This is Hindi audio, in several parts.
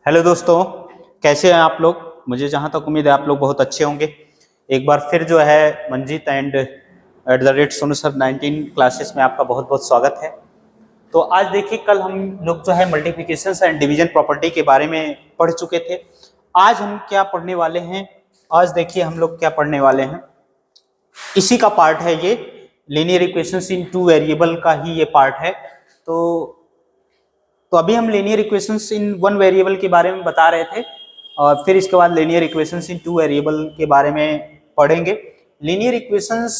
हेलो दोस्तों, कैसे हैं आप लोग। मुझे जहां तक उम्मीद है आप लोग बहुत अच्छे होंगे। एक बार फिर जो है Manjeet and @Sonu sir 19 classes में आपका बहुत बहुत स्वागत है। तो आज देखिए, कल हम लोग जो है मल्टीप्लिकेशन एंड डिवीजन प्रॉपर्टी के बारे में पढ़ चुके थे। आज हम क्या पढ़ने वाले हैं, आज देखिए हम लोग क्या पढ़ने वाले हैं, इसी का पार्ट है ये। लीनियर इक्वेशंस इन टू वेरिएबल का ही ये पार्ट है। तो अभी हम linear equations in one variable के बारे में बता रहे थे और फिर इसके बाद लीनियर इक्वेशंस इन टू वेरिएबल के बारे में पढ़ेंगे। Linear equations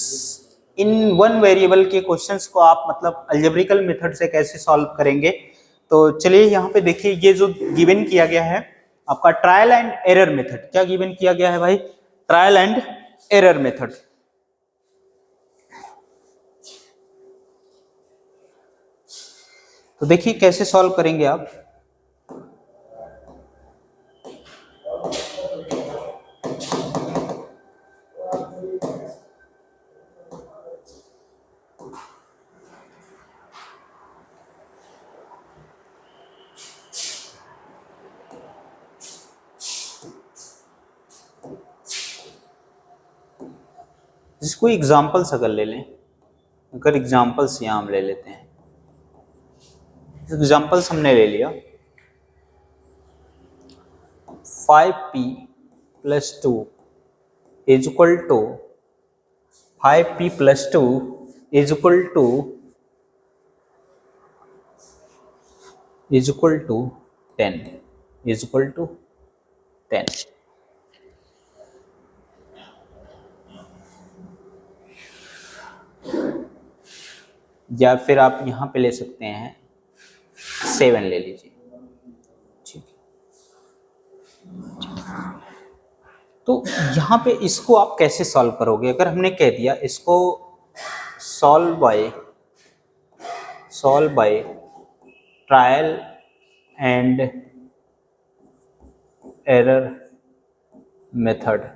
in one variable के क्वेश्चंस को आप मतलब अलजेब्रिकल मेथड से कैसे सॉल्व करेंगे। तो चलिए यहाँ पे देखिए, ये जो गिवन किया गया है आपका ट्रायल एंड एरर मेथड। क्या गिवन किया गया है भाई? Trial and error method. तो देखिए कैसे सॉल्व करेंगे आप। इसको एग्जाम्पल्स अगर ले लें, अगर एग्जाम्पल्स यहाँ हम ले लेते हैं, एग्जाम्पल्स हमने ले लिया 5p + 2 is equal to 5p + 2 is equal to 10 is equal to 10। या फिर आप यहाँ पे ले सकते हैं 7 ले लीजिए, ठीक है। तो यहाँ पे इसको आप कैसे सॉल्व करोगे? अगर हमने कह दिया इसको solve by trial and error method,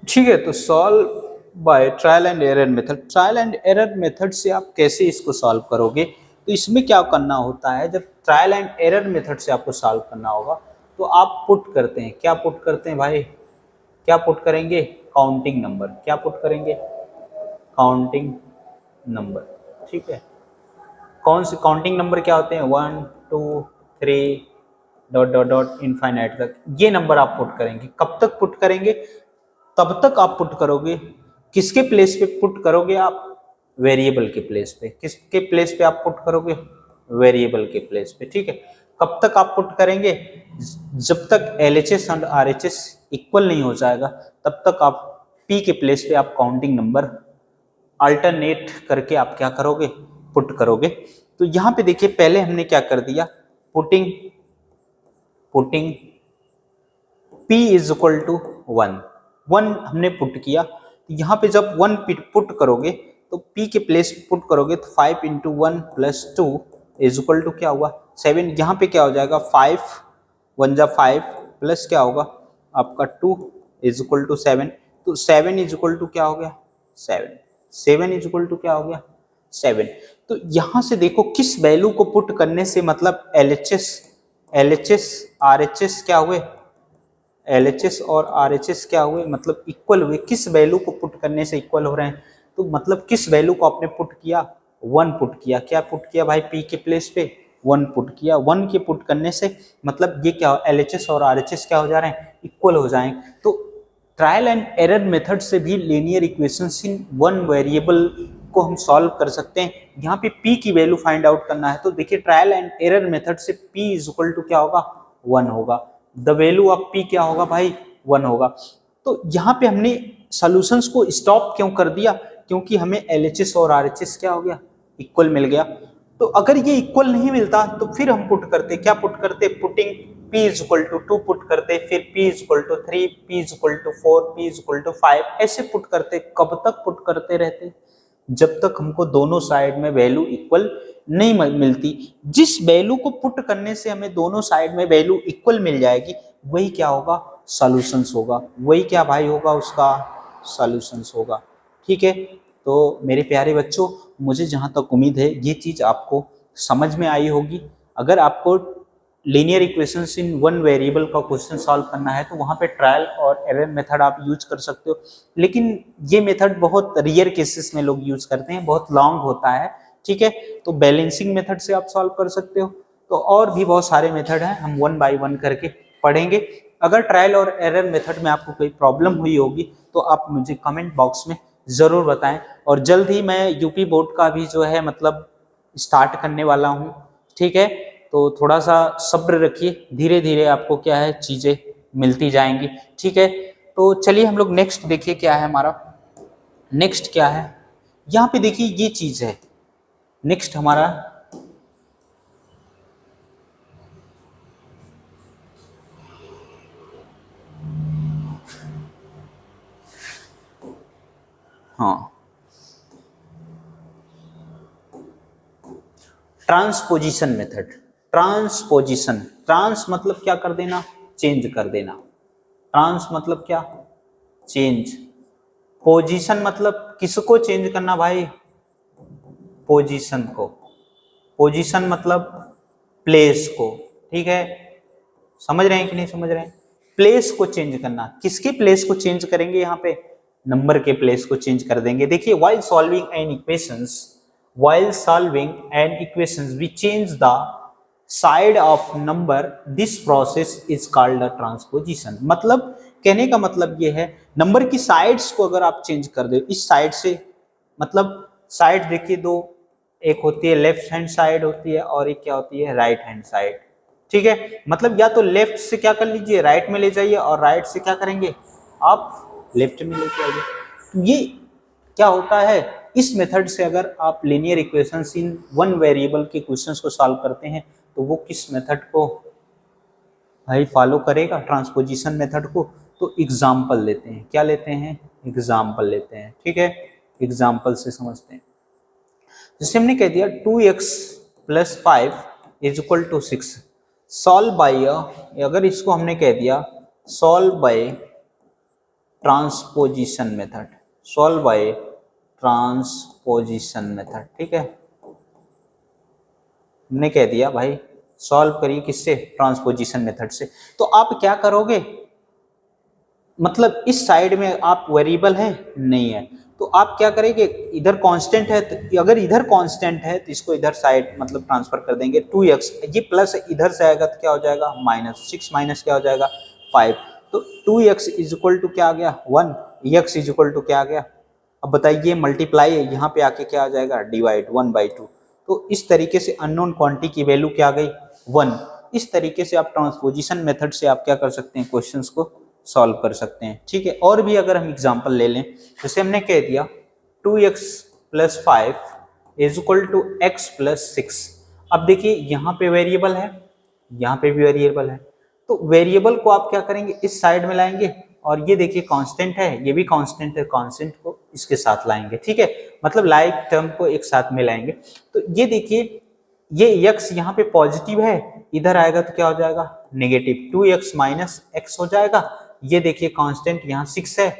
ठीक है। तो solve by trial and error method, trial and error method से आप कैसे इसको सॉल्व करोगे? तो इसमें क्या करना होता है, जब ट्रायल एंड एरर मेथड से आपको सॉल्व करना होगा तो आप पुट करते हैं, क्या पुट करते हैं भाई? क्या पुट करेंगे? Counting number. क्या पुट करेंगे? काउंटिंग नंबर, ठीक है। कौन से काउंटिंग नंबर क्या होते हैं? 1 2 3 डॉट डॉट डॉट इनफाइनाइट तक ये नंबर आप पुट करेंगे। कब तक पुट करेंगे? तब तक आप पुट करोगे। किसके प्लेस पे पुट करोगे आप? वेरिएबल के प्लेस पे। किसके प्लेस पे आप पुट करोगे? वेरिएबल के प्लेस पे, ठीक है। कब तक आप पुट करेंगे? जब तक LHS और RHS इक्वल नहीं हो जाएगा तब तक आप P के प्लेस पे आप काउंटिंग नंबर अल्टरनेट करके आप क्या करोगे? पुट करोगे। तो यहाँ पे देखिए, पहले हमने क्या कर दिया, putting P is equal to 1 हमने पुट किया। तो यहाँ पे जब 1 पुट करोगे तो P के प्लेस पुट करोगे तो 5 × 1 + 2 इज इक्वल टू क्या हुआ? 7। यहाँ पे क्या हो जाएगा? 5 1 = 5 प्लस क्या होगा आपका 2 इज इक्वल टू 7। तो 7 इज इक्वल टू क्या हो गया? 7 इज इक्वल टू क्या हो गया? 7। तो यहाँ से देखो किस वैल्यू को पुट करने से मतलब LHS RHS क्या हुए? LHS और RHS क्या हुए? मतलब इक्वल हुए। किस वैल्यू को पुट करने से इक्वल हो रहे हैं? तो मतलब किस वैल्यू को आपने पुट किया? 1 पुट किया। क्या पुट किया भाई? P के प्लेस पे 1 पुट किया। 1 के पुट करने से मतलब ये क्या हो? LHS और RHS क्या हो जा रहे हैं? इक्वल हो जाएंगे। तो ट्रायल एंड एरर मेथड से भी linear equations in one variable को हम सॉल्व कर सकते हैं। यहाँ पे P की वैल्यू फाइंड आउट करना है तो देखिए ट्रायल एंड एरर मेथड से P इज इक्वल टू क्या होगा? 1 होगा। द वैल्यू ऑफ P क्या होगा भाई? 1 होगा। तो यहाँ पे हमने सॉल्यूशंस को स्टॉप क्यों कर दिया? क्योंकि हमें LHS और RHS क्या हो गया? इक्वल मिल गया। तो अगर ये इक्वल नहीं मिलता तो फिर हम पुट करते, क्या पुट करते? Putting P is equal to 2 put करते, फिर P is equal to 3, P is equal to 4, P is equal to 5, ऐसे पुट करते। कब तक पुट करते रहते? जब तक हमको दोनों साइड में वैल्यू इक्वल नहीं मिलती। जिस वैल्यू को पुट करने से हमें दोनों साइड में वैल्यू इक्वल मिल जाएगी वही क्या होगा? सॉल्यूशंस होगा। वही क्या भाई होगा? उसका सॉल्यूशंस होगा, ठीक है। तो मेरे प्यारे बच्चों, मुझे जहाँ तक उम्मीद है ये चीज़ आपको समझ में आई होगी। अगर आपको linear equations in one variable का क्वेश्चन सॉल्व करना है तो वहाँ पे ट्रायल और एरर मेथड आप यूज कर सकते हो, लेकिन ये मेथड बहुत रियर केसेस में लोग यूज करते हैं, बहुत लॉन्ग होता है, ठीक है। तो बैलेंसिंग मेथड से आप सॉल्व कर सकते हो। तो और भी बहुत सारे मेथड हैं, हम वन बाय वन करके पढ़ेंगे। अगर ट्रायल और एरर मेथड में आपको कोई प्रॉब्लम हुई होगी तो आप मुझे कमेंट बॉक्स में ज़रूर बताएं, और जल्द ही मैं यूपी बोर्ड का भी जो है मतलब स्टार्ट करने वाला हूँ, ठीक है। तो थोड़ा सा सब्र रखिए, धीरे धीरे आपको क्या है चीज़ें मिलती जाएंगी, ठीक है। तो चलिए हम लोग नेक्स्ट देखिए क्या है हमारा। नेक्स्ट क्या है, यहाँ पे देखिए ये चीज़ है नेक्स्ट हमारा। हाँ, ट्रांसपोजिशन मेथड। ट्रांसपोजिशन, ट्रांस मतलब क्या कर देना, चेंज कर देना। ट्रांस मतलब क्या, चेंज। पोजीशन मतलब किसको चेंज करना भाई, पोजीशन को। पोजीशन मतलब प्लेस को, ठीक है। समझ रहे हैं कि नहीं समझ रहे हैं, प्लेस को चेंज करना। किसके प्लेस को चेंज करेंगे, यहाँ पे नंबर के प्लेस को चेंज कर देंगे। देखिए while solving an equations, while solving an equations we change the side of number, this process is called a transposition। मतलब कहने का मतलब ये है, नंबर की साइड्स को अगर आप चेंज कर दो, इस साइड से, मतलब साइड देखिए दो, एक होती है लेफ्ट हैंड साइड होती है और एक क्या होती है राइट हैंड साइड, ठीक है। मतलब या तो लेफ्ट से क्या कर लीजिए राइट में ले जाइए, और राइट से क्या करेंगे आप लेफ्ट में लेके आइए। ये क्या होता है, इस मेथड से अगर आप linear equations in one variable के क्वेश्चंस को सॉल्व करते हैं तो वो किस मेथड को भाई फॉलो करेगा, ट्रांसपोजिशन मेथड को। तो एग्जाम्पल लेते हैं, क्या लेते हैं, एग्जाम्पल लेते हैं, ठीक है। एग्जाम्पल से समझते हैं। जैसे हमने कह दिया 2x + 5 = 6, सॉल्व बाय, अगर इसको हमने कह दिया solve by transposition method, solve by transposition method, ठीक है। हमने कह दिया भाई सॉल्व करिए किससे, ट्रांसपोजिशन मेथड से। तो आप क्या करोगे, मतलब इस साइड में आप वेरिएबल है नहीं है, तो आप क्या करेंगे, इधर कांस्टेंट है तो अगर इधर कांस्टेंट है तो इसको इधर साइड मतलब ट्रांसफर कर देंगे। 2x, ये प्लस इधर से आएगा तो क्या हो जाएगा माइनस, 6 माइनस क्या हो जाएगा 5। तो 2x = क्या आ गया 1, x = क्या आ गया, अब बताइए मल्टीप्लाई है, यहाँ पे आके क्या आ जाएगा डिवाइड 1/2। तो इस तरीके से अननोन क्वांटिटी की वैल्यू क्या आ गई 1। इस तरीके से आप ट्रांसपोजिशन मेथड से आप क्या कर सकते हैं, क्वेश्चंस को सॉल्व कर सकते हैं, ठीक है। और भी अगर हम एग्जांपल ले लें, जैसे हमने कह दिया 2x + 5 = x + 6। अब देखिए यहाँ पे वेरिएबल है, यहाँ पे भी वेरिएबल है, तो वेरिएबल को आप क्या करेंगे इस साइड में लाएंगे, और ये देखिए कांस्टेंट है, ये भी कांस्टेंट है, कांस्टेंट को इसके साथ लाएंगे, ठीक है। मतलब लाइक टर्म को एक साथ में लाएंगे। तो ये देखिए ये x यहाँ पे पॉजिटिव है, इधर आएगा तो क्या हो जाएगा नेगेटिव, 2x - x हो जाएगा। ये देखिए कांस्टेंट यहाँ 6 है,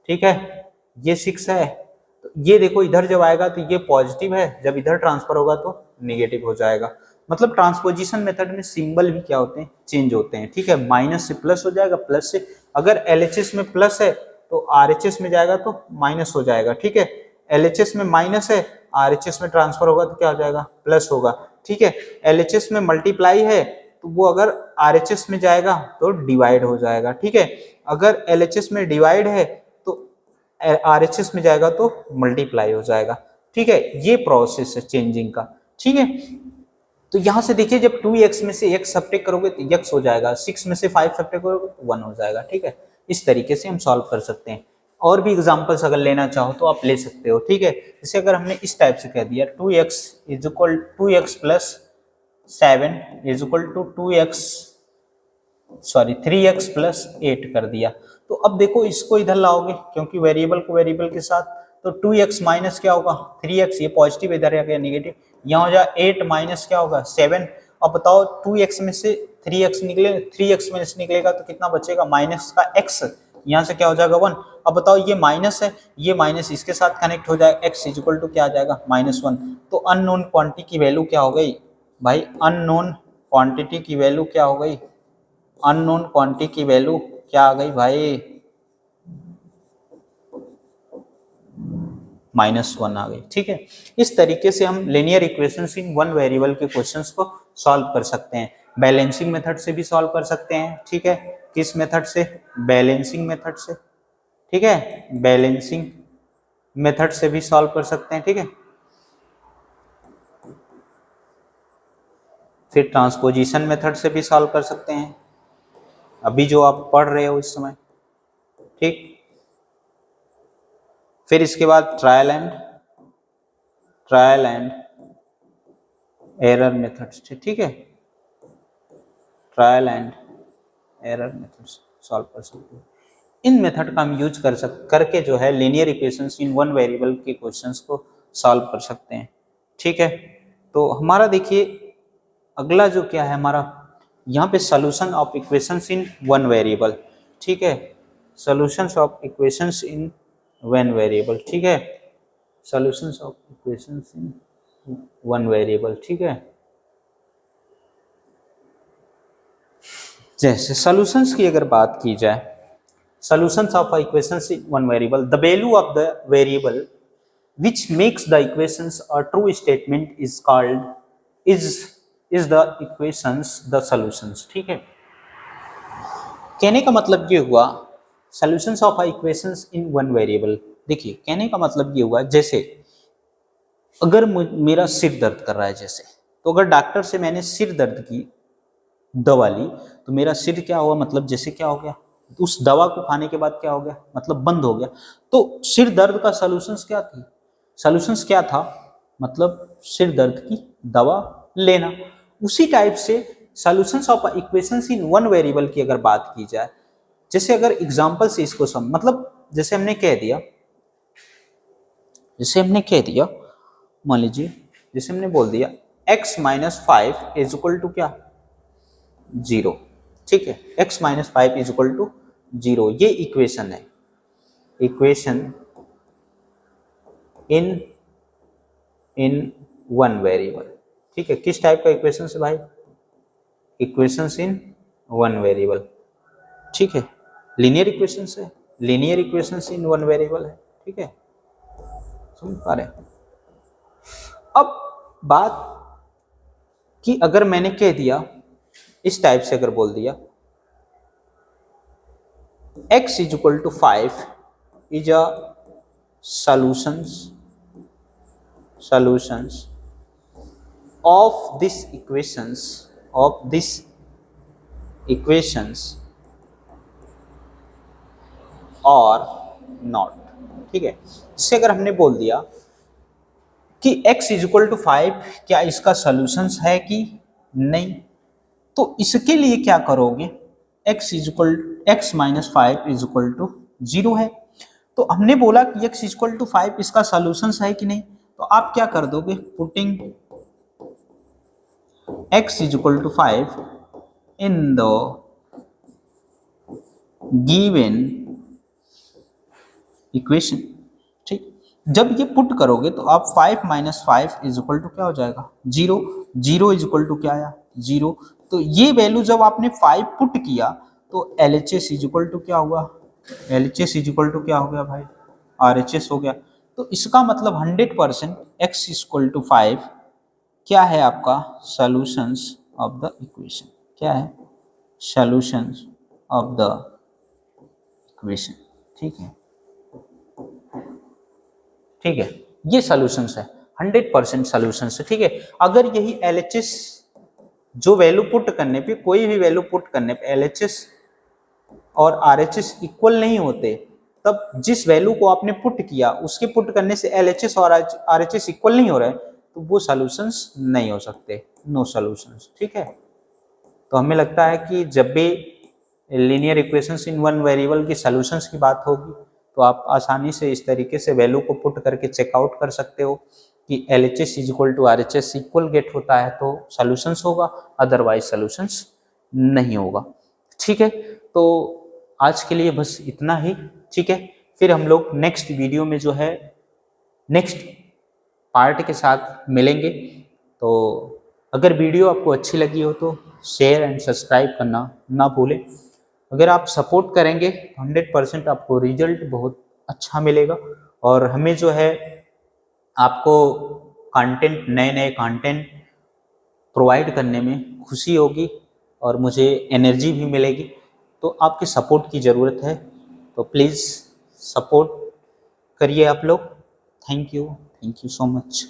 ठीक है, ये 6 है। तो ये देखो इधर जब आएगा तो ये पॉजिटिव है, जब इधर ट्रांसफर होगा तो नेगेटिव हो जाएगा। मतलब ट्रांसपोजिशन मेथड में सिंबल भी क्या होते हैं चेंज होते हैं, ठीक है। माइनस से प्लस हो जाएगा, प्लस से अगर LHS में प्लस है तो RHS में जाएगा तो माइनस हो जाएगा, ठीक है। LHS में माइनस है, RHS में ट्रांसफर होगा तो क्या हो जाएगा प्लस होगा, ठीक है। LHS में मल्टीप्लाई है तो वो अगर RHS में जाएगा तो डिवाइड हो जाएगा, ठीक है। अगर LHS में डिवाइड है तो RHS में जाएगा तो मल्टीप्लाई हो जाएगा, ठीक है। ये प्रोसेस है चेंजिंग का, ठीक है। तो यहाँ से देखिए जब 2x में से x सब्ट्रैक्ट करोगे तो x हो जाएगा, 6 में से 5 सब्ट्रैक्ट करोगे तो 1 हो जाएगा, ठीक है। इस तरीके से हम सॉल्व कर सकते हैं। और भी एग्जांपल्स अगर लेना चाहो तो आप ले सकते हो, ठीक है। जैसे अगर हमने इस टाइप से कह दिया 2x + 7 = 3x + 8 कर दिया। तो अब देखो इसको इधर लाओगे क्योंकि वेरिएबल को वेरिएबल के साथ, तो 2x माइनस क्या होगा 3x, ये पॉजिटिव इधर आ गया नेगेटिव, यहाँ हो जाए 8 माइनस क्या होगा 7। अब बताओ 2x में से 3x निकले, 3x में से निकलेगा तो कितना बचेगा माइनस का x, यहाँ से क्या हो जाएगा 1। अब बताओ ये माइनस है, ये माइनस इसके साथ कनेक्ट हो जाएगा, x = क्या आ जाएगा -1। तो अननोन क्वांटिटी की वैल्यू क्या हो गई भाई, अननोन क्वांटिटी की वैल्यू क्या हो गई, अननोन क्वांटिटी की वैल्यू क्या आ गई भाई, -1 आ गई। ठीक है, इस तरीके से हम linear equations in one variable के क्वेश्चंस को सॉल्व कर सकते हैं। बैलेंसिंग मेथड से भी सॉल्व कर सकते हैं। ठीक है, किस मेथड से, बैलेंसिंग मेथड से। ठीक है, बैलेंसिंग मेथड से भी सॉल्व कर सकते हैं। ठीक है, फिर ट्रांसपोजिशन मेथड से भी सॉल्व कर सकते हैं, अभी जो आप पढ़ रहे हो इस समय। ठीक, फिर इसके बाद ट्रायल एंड एरर मेथड से। ठीक है, trial and error method solve कर सकते हैं। इन मेथड का हम यूज करके जो है linear equations in one variable के क्वेश्चंस को सॉल्व कर सकते हैं। ठीक है, तो हमारा देखिए अगला जो क्या है हमारा, यहाँ पे solution of equations in one variable. ठीक है, solutions of equations in one variable. ठीक है, solutions of equations in one variable. ठीक है, जैसे सॉल्यूशंस की अगर बात की जाए, solutions of equations in one variable, the value of the variable which makes the equations a true statement is called is the equations the solutions। ठीक है, कहने का मतलब ये हुआ solutions of equations in one variable। देखिए कहने का मतलब ये हुआ, जैसे अगर मेरा सिर दर्द कर रहा है, जैसे तो अगर डॉक्टर से मैंने सिर दर्द की दवा ली तो मेरा सिर क्या हुआ, मतलब जैसे क्या हो गया, उस दवा को खाने के बाद क्या हो गया, मतलब बंद हो गया। तो सिर दर्द का सॉल्यूशंस क्या थी, सॉल्यूशंस क्या था, मतलब सिर दर्द की दवा लेना। उसी टाइप से solutions of equations in one variable की अगर बात की जाए, जैसे अगर एग्जांपल से इसको मतलब जैसे हमने कह दिया, मान लीजिए जैसे हमने बोल दिया x - 5 इज इक्वल टू क्या, 0। ठीक है, x - 5 इज इक्वल टू 0, ये इक्वेशन है, इक्वेशन इन वन वेरिएबल। ठीक है, किस टाइप का इक्वेशन है भाई, इक्वेशंस इन वन वेरिएबल। ठीक है, लीनियर इक्वेशन है, linear equations in one variable है। ठीक है, समझ पा रहे हैं। अब बात कि अगर मैंने कह दिया इस टाइप से, अगर बोल दिया x is equal to 5 is a solutions of this equations और नॉट। ठीक है, इससे अगर हमने बोल दिया कि x इज इक्वल टू 5 क्या इसका सॉल्यूशंस है कि नहीं, तो इसके लिए क्या करोगे, x - 5 इज इक्वल टू 0 है। तो हमने बोला कि x इज इक्वल टू 5 इसका सॉल्यूशंस है कि नहीं, तो आप क्या कर दोगे, putting x is equal to 5 in the given equation. ठीक, जब ये पुट करोगे तो आप 5 - 5 इज इक्वल टू क्या हो जाएगा, 0। 0 इज इक्वल टू क्या आया, 0। तो ये वैल्यू जब आपने 5 पुट किया तो LHS इज इक्वल टू क्या हुआ, LHS इज इक्वल टू क्या हो गया भाई, RHS हो गया। तो इसका मतलब 100% x इज इक्वल टू 5 क्या है आपका सॉल्यूशंस ऑफ द इक्वेशन, क्या है सॉल्यूशंस ऑफ द इक्वेशन। ठीक है, ठीक है, ये सॉल्यूशंस है, 100% सॉल्यूशंस है। ठीक है, अगर यही LHS जो वैल्यू पुट करने पे, कोई भी वैल्यू पुट करने पे LHS और RHS इक्वल नहीं होते, तब जिस वैल्यू को आपने पुट किया उसके पुट करने से LHS और RHS इक्वल नहीं हो रहे, तो वो सॉल्यूशंस नहीं हो सकते, नो सॉल्यूशंस। ठीक है, तो हमें लगता है कि जब भी linear equations in one variable की सॉल्यूशंस की बात होगी तो आप आसानी से इस तरीके से वैल्यू को पुट करके चेकआउट कर सकते हो कि LHS is equal to RHS equal get होता है तो सॉल्यूशंस होगा, अदरवाइज सॉल्यूशंस नहीं होगा। ठीक है, तो आज के लिए बस इतना ही। ठीक है, फिर हम लोग नेक्स्ट वीडियो में जो है नेक्स्ट पार्ट के साथ मिलेंगे। तो अगर वीडियो आपको अच्छी लगी हो तो शेयर एंड सब्सक्राइब करना ना भूलें। अगर आप सपोर्ट करेंगे तो 100% आपको रिजल्ट बहुत अच्छा मिलेगा और हमें जो है आपको कंटेंट, नए नए कंटेंट प्रोवाइड करने में खुशी होगी और मुझे एनर्जी भी मिलेगी। तो आपके सपोर्ट की ज़रूरत है, तो प्लीज़ सपोर्ट करिए आप लोग। Thank you so much.